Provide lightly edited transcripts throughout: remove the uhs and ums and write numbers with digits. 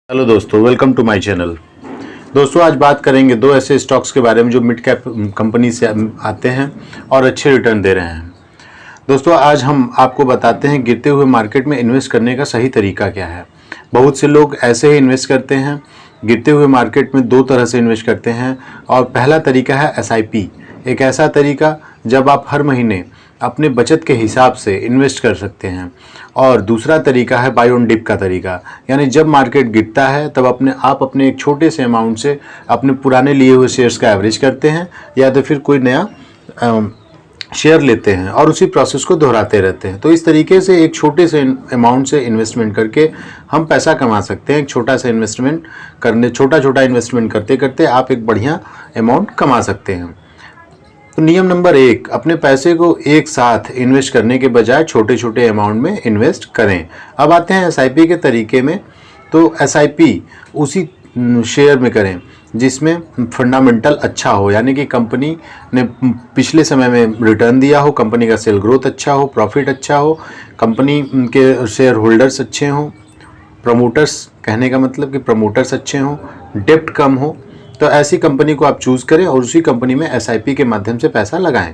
Hello दोस्तों, welcome to my channel. दोस्तों, आज बात करेंगे दो ऐसे स्टॉक्स के बारे में जो मिड कैप कंपनी से आते हैं और अच्छे रिटर्न दे रहे हैं। दोस्तों, आज हम आपको बताते हैं गिरते हुए मार्केट में इन्वेस्ट करने का सही तरीका क्या है। बहुत से लोग ऐसे ही इन्वेस्ट करते हैं। गिरते हुए मार्केट में दो तरह से इन्वेस्ट करते हैं और पहला तरीका है SIP। एक ऐसा तरीका जब आप हर महीने अपने बचत के हिसाब से इन्वेस्ट कर सकते हैं। और दूसरा तरीका है बाय ऑन डिप का तरीका, यानी जब मार्केट गिरता है तब अपने एक छोटे से अमाउंट से अपने पुराने लिए हुए शेयर्स का एवरेज करते हैं या तो फिर कोई नया शेयर लेते हैं और उसी प्रोसेस को दोहराते रहते हैं। तो इस तरीके से एक छोटे से अमाउंट से इन्वेस्टमेंट करके हम पैसा कमा सकते हैं। एक छोटा छोटा इन्वेस्टमेंट करते करते आप एक बढ़िया अमाउंट कमा सकते हैं। तो नियम नंबर 1, अपने पैसे को एक साथ इन्वेस्ट करने के बजाय छोटे छोटे अमाउंट में इन्वेस्ट करें। अब आते हैं SIP के तरीके में। तो SIP उसी शेयर में करें जिसमें फंडामेंटल अच्छा हो, यानी कि कंपनी ने पिछले समय में रिटर्न दिया हो, कंपनी का सेल ग्रोथ अच्छा हो, प्रॉफिट अच्छा हो, कंपनी के शेयर होल्डर्स अच्छे हों, प्रमोटर्स कहने का मतलब कि प्रमोटर्स अच्छे हों, डेप्ट कम हो। तो ऐसी कंपनी को आप चूज़ करें और उसी कंपनी में SIP के माध्यम से पैसा लगाएं।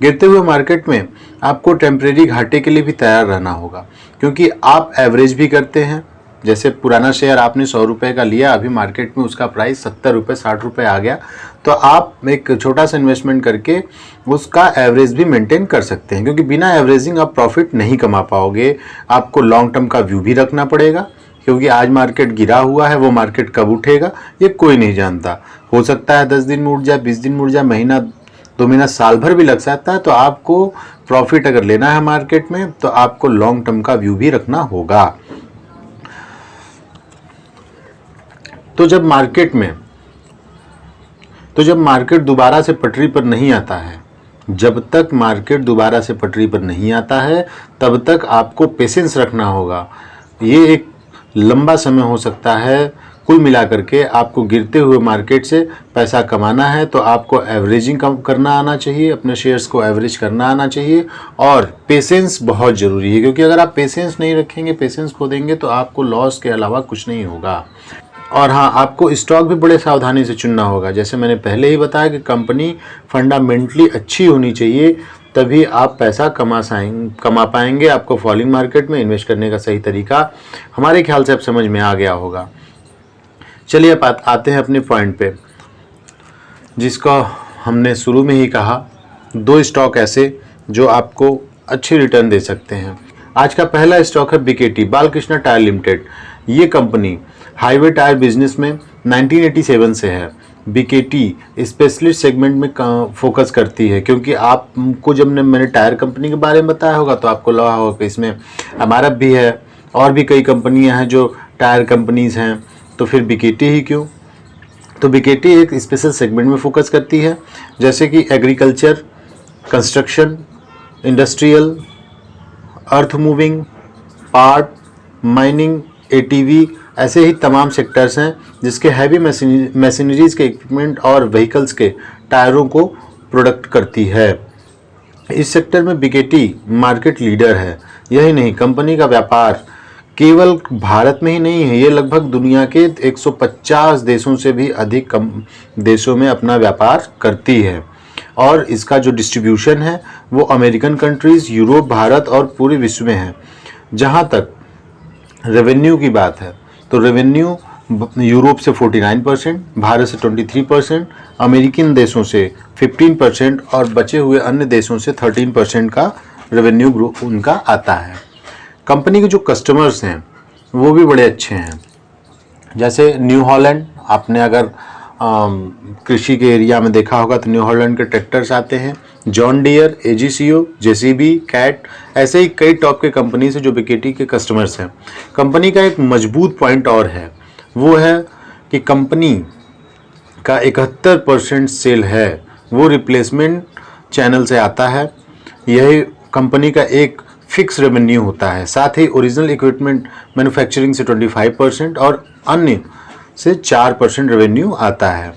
गिरते हुए मार्केट में आपको टेम्परेरी घाटे के लिए भी तैयार रहना होगा, क्योंकि आप एवरेज भी करते हैं। जैसे पुराना शेयर आपने 100 रुपये का लिया, अभी मार्केट में उसका प्राइस 70 रुपये 60 रुपये आ गया, तो आप एक छोटा सा इन्वेस्टमेंट करके उसका एवरेज भी मेंटेन कर सकते हैं, क्योंकि बिना एवरेजिंग आप प्रॉफिट नहीं कमा पाओगे। आपको लॉन्ग टर्म का व्यू भी रखना पड़ेगा, क्योंकि आज मार्केट गिरा हुआ है, वो मार्केट कब उठेगा ये कोई नहीं जानता। हो सकता है 10 दिन में उठ जाए, 20 दिन में उठ जाए, महीना 2 महीना साल भर भी लग सकता है। तो आपको प्रॉफिट अगर लेना है मार्केट में तो आपको लॉन्ग टर्म का व्यू भी रखना होगा। तो जब मार्केट दोबारा से पटरी पर नहीं आता है, जब तक मार्केट दोबारा से पटरी पर नहीं आता है तब तक आपको पेशेंस रखना होगा। ये एक लंबा समय हो सकता है। कुल मिलाकर के आपको गिरते हुए मार्केट से पैसा कमाना है तो आपको एवरेजिंग करना आना चाहिए, अपने शेयर्स को एवरेज करना आना चाहिए, और पेशेंस बहुत ज़रूरी है, क्योंकि अगर आप पेशेंस नहीं रखेंगे, पेशेंस खो देंगे तो आपको लॉस के अलावा कुछ नहीं होगा। और हाँ, आपको स्टॉक भी बड़े सावधानी से चुनना होगा। जैसे मैंने पहले ही बताया कि कंपनी फंडामेंटली अच्छी होनी चाहिए, तभी आप पैसा कमा पाएंगे। आपको फॉलिंग मार्केट में इन्वेस्ट करने का सही तरीका हमारे ख्याल से अब समझ में आ गया होगा। चलिए अब आते हैं अपने पॉइंट पे, जिसका हमने शुरू में ही कहा। दो स्टॉक ऐसे जो आपको अच्छे रिटर्न दे सकते हैं। आज का पहला स्टॉक है BKT, बालकृष्ण टायर लिमिटेड। ये कंपनी हाईवे टायर बिजनेस में 1987 से है। BKT स्पेशलिस्ट सेगमेंट में फोकस करती है, क्योंकि आपको जब मैंने टायर कंपनी के बारे में बताया होगा तो आपको लगा होगा कि इसमें MRF भी है और भी कई कंपनियां हैं जो टायर कंपनीज़ हैं, तो फिर BKT ही क्यों। तो BKT एक स्पेशल सेगमेंट में फोकस करती है, जैसे कि agriculture, construction, industrial, earth moving, part, mining, ATV, ऐसे ही तमाम सेक्टर्स हैं जिसके हैवी मशीनरीज के इक्विपमेंट और व्हीकल्स के टायरों को प्रोडक्ट करती है। इस सेक्टर में BKT मार्केट लीडर है। यही नहीं, कंपनी का व्यापार केवल भारत में ही नहीं है, ये लगभग दुनिया के 150 देशों से भी अधिक कम देशों में अपना व्यापार करती है। और इसका जो डिस्ट्रीब्यूशन है वो अमेरिकन कंट्रीज़, यूरोप, भारत और पूरे विश्व में है। जहाँ तक रेवेन्यू की बात है तो रेवेन्यू यूरोप से 49%, भारत से 23%, अमेरिकन देशों से 15% और बचे हुए अन्य देशों से 13% का रेवेन्यू ग्रोथ उनका आता है। कंपनी के जो कस्टमर्स हैं वो भी बड़े अच्छे हैं। जैसे न्यू हॉलैंड, आपने अगर कृषि के एरिया में देखा होगा तो न्यू हॉलैंड के ट्रैक्टर्स आते हैं। John Deere, AGCO, JCB, Cat, ऐसे ही कई टॉप के कंपनी से जो BKT के कस्टमर्स हैं। कंपनी का एक मजबूत पॉइंट और है, वो है कि कंपनी का 71% सेल है वो रिप्लेसमेंट चैनल से आता है। यही कंपनी का एक फिक्स रेवेन्यू होता है। साथ ही ओरिजिनल इक्विपमेंट मैन्युफैक्चरिंग से 25% और अन्य से 4% रेवेन्यू आता है।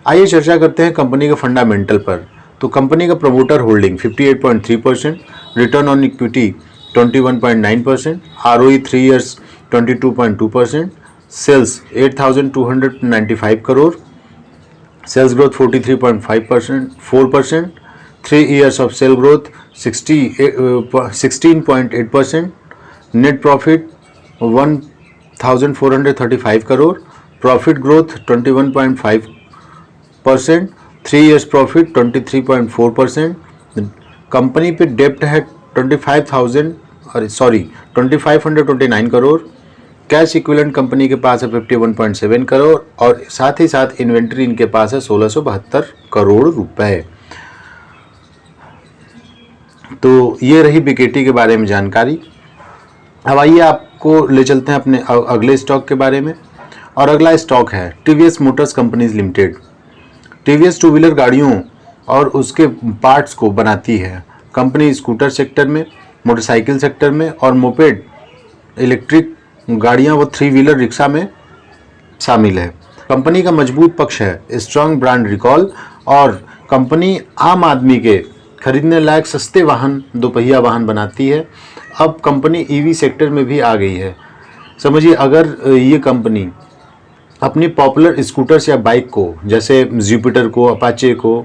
आइए चर्चा करते हैं कंपनी के फंडामेंटल पर। तो कंपनी का promoter holding 58.3%, return on equity 21.9%, ROE 3 years 22.2%, sales 8,295 crore, sales growth 43.4%, 3 years of sale growth 16.8%, net profit 1,435 crore, profit growth 21.5%, 3 years profit 23.4%, company पे डेप्ट है 2,529 करोड़, कैश इक्विवेलेंट कंपनी के पास है 51.7 करोड़ और साथ ही साथ इन्वेंट्री इनके पास है 1672 करोड़ रुपए। तो ये रही बीकेटी के बारे में जानकारी। अब आइए आपको ले चलते हैं अपने अगले स्टॉक के बारे में, और अगला स्टॉक है TVS Motors companies limited. TVS two wheeler गाड़ियों और उसके पार्ट्स को बनाती है। कंपनी स्कूटर सेक्टर में, मोटरसाइकिल सेक्टर में और मोपेड, इलेक्ट्रिक गाड़ियां व 3 व्हीलर रिक्शा में शामिल है। कंपनी का मजबूत पक्ष है स्ट्रॉन्ग ब्रांड रिकॉल, और कंपनी आम आदमी के खरीदने लायक सस्ते वाहन, दोपहिया वाहन बनाती है। अब कंपनी ईवी सेक्टर में भी आ गई है। समझिए, अगर ये कंपनी अपनी पॉपुलर स्कूटर्स या बाइक को, जैसे जुपिटर को, अपाचे को,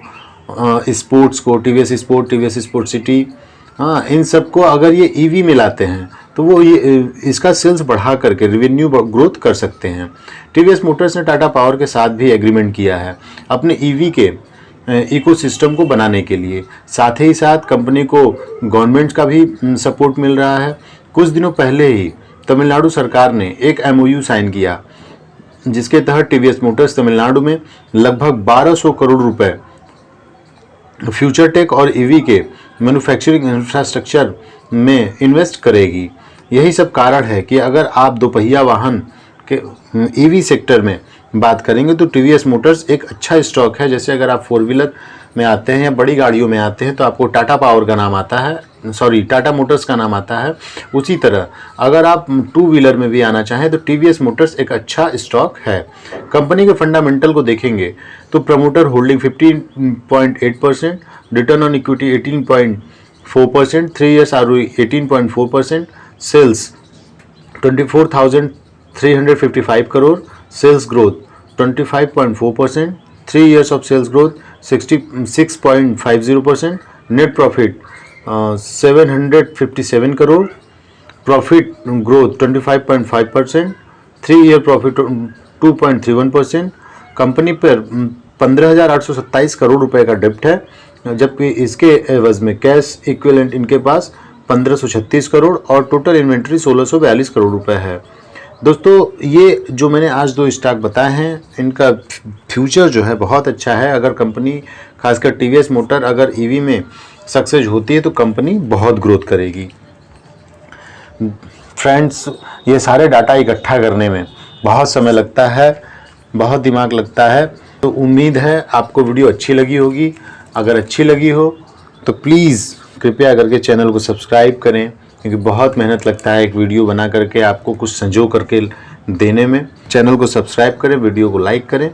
स्पोर्ट्स को, टीवीएस स्पोर्ट सिटी, हाँ, इन सब को अगर ये ईवी में लाते हैं तो वो ये इसका सेल्स बढ़ा करके रेवेन्यू ग्रोथ कर सकते हैं। टीवीएस मोटर्स ने टाटा पावर के साथ भी एग्रीमेंट किया है अपने ईवी के इकोसिस्टम को बनाने के लिए। साथ ही साथ कंपनी को गवर्नमेंट का भी सपोर्ट मिल रहा है। कुछ दिनों पहले ही तमिलनाडु सरकार ने एक MOU साइन किया, जिसके तहत टीवीएस मोटर्स तमिलनाडु में लगभग 1200 करोड़ रुपए फ्यूचर टेक और ईवी के मैन्युफैक्चरिंग इंफ्रास्ट्रक्चर में इन्वेस्ट करेगी। यही सब कारण है कि अगर आप दोपहिया वाहन के ईवी सेक्टर में बात करेंगे तो टीवीएस मोटर्स एक अच्छा स्टॉक है। जैसे अगर आप 4 व्हीलर में आते हैं या बड़ी गाड़ियों में आते हैं तो आपको टाटा पावर का नाम आता है, टाटा मोटर्स का नाम आता है। उसी तरह अगर आप 2 व्हीलर में भी आना चाहें तो टीवीएस मोटर्स एक अच्छा स्टॉक है। कंपनी के फंडामेंटल को देखेंगे तो promoter holding 15.8%, return on equity 18.4%, 3 years ROE 18.4%, sales 24,355 crore, sales growth 25.4%, 3 years of sales growth 66.50%, net profit 757 crore, profit growth 25.5%, 3 year profit 2.31%। Company पर 15,827 करोड़ रुपए का डेप्ट है, जबकि इसके एवज में कैश इक्विवेलेंट इनके पास 1536 करोड़ और टोटल इन्वेंट्री 1642 करोड़ रुपए है। दोस्तों, ये जो मैंने आज 2 स्टॉक बताए हैं, इनका फ्यूचर जो है बहुत अच्छा है। अगर कंपनी, खासकर टीवीएस मोटर, अगर ईवी में सक्सेस होती है तो कंपनी बहुत ग्रोथ करेगी। फ्रेंड्स, ये सारे डाटा इकट्ठा करने में बहुत समय लगता है, बहुत दिमाग लगता है। तो उम्मीद है आपको वीडियो अच्छी लगी होगी। अगर अच्छी लगी हो तो प्लीज़ कृपया करके चैनल को सब्सक्राइब करें, क्योंकि बहुत मेहनत लगता है एक वीडियो बना करके आपको कुछ संजो करके देने में। चैनल को सब्सक्राइब करें, वीडियो को लाइक करें,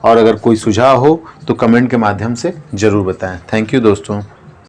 और अगर कोई सुझाव हो तो कमेंट के माध्यम से ज़रूर बताएं। थैंक यू दोस्तों।